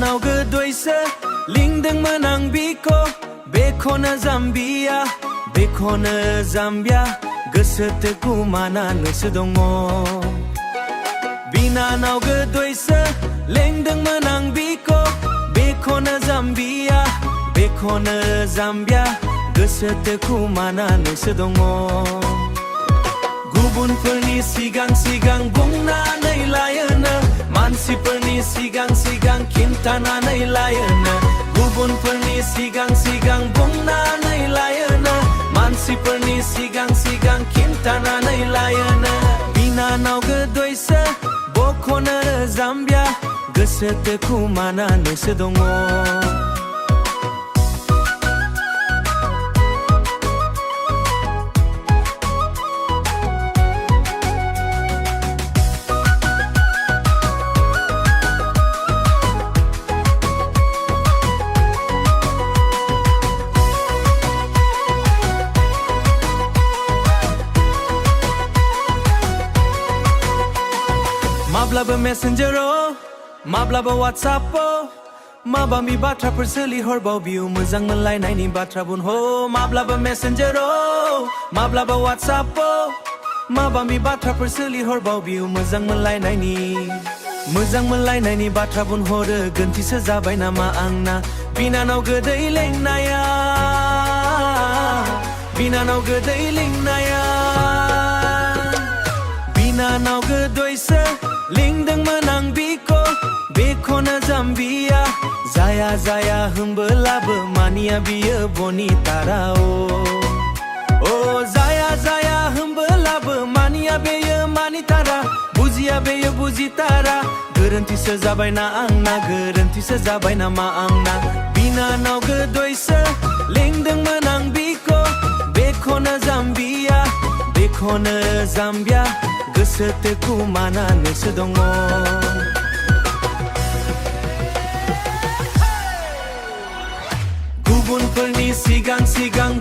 बिनानाव गोदैसो लिंदोंमोन आं बिखौ बेखौनो जाम्बिया बेखौनो जाम्बिया गोसोथो कुमानानोसो दङ बिनानाव गोदैसो लेंदोंमोन आं बिखौ बेखौनो जाम्बिया बेखौनो जाम्बिया गोसोथो कुमानानोसो दङ गुबुनफोरनि सिगां सिगां बुंनानै लायोनो मानसिफोरनि सिगां सिगां खिन्थानानै लायोनो गुबुनफोरनि सिगां सिगां बुंनानै लायोनो मानसिफोरनि सिगां सिगां खिन्थानानै लायोनो बिनानाव गोदैसो बखौनो जाम्बिया गोसोथो कुमानानोसो दङ माब्लाबो मेसेन्जाराव माब्लाबो वाट्सएपआव माबामि बाथ्राफोर सोलिहरबाव बियो मोजां मोनलायनायनि बाथ्रा बुं हो माब्लाबो मेसेन्जाराव माब्लाबो वाट्सएपआव माबामि बाथ्राफोर सोलिहरबाव बियो मोजां मोनलायनायनि बाथ्रा बुंहरो गोन्थिसो जाबाय नामा आंना बिनानाव गोदै लेंनाया बिनानाव गोदै लेंनाया बिनानाव गोदैसो लिंदोंमोन आं बिखौ बेखौनो जाम्बिया जाया जाया होनबोलाबो मानिया बियो बनितारा ओ जाया जाया होनबोलाबो मानिया बेयो मानितारा बुजिया बेयो बुजितारा गोरोन्थिसो जाबायना आंना गोरोन्थिसो जाबाय नामा आंना बिनानाव गोदैसो लिंदोंमोन आं बिखौ बेखौनो जाम्बिया बेखौनो जाम्बिया गोसोथो कुमानानोसो दङ गुबुनफोरनि सिगां सिगां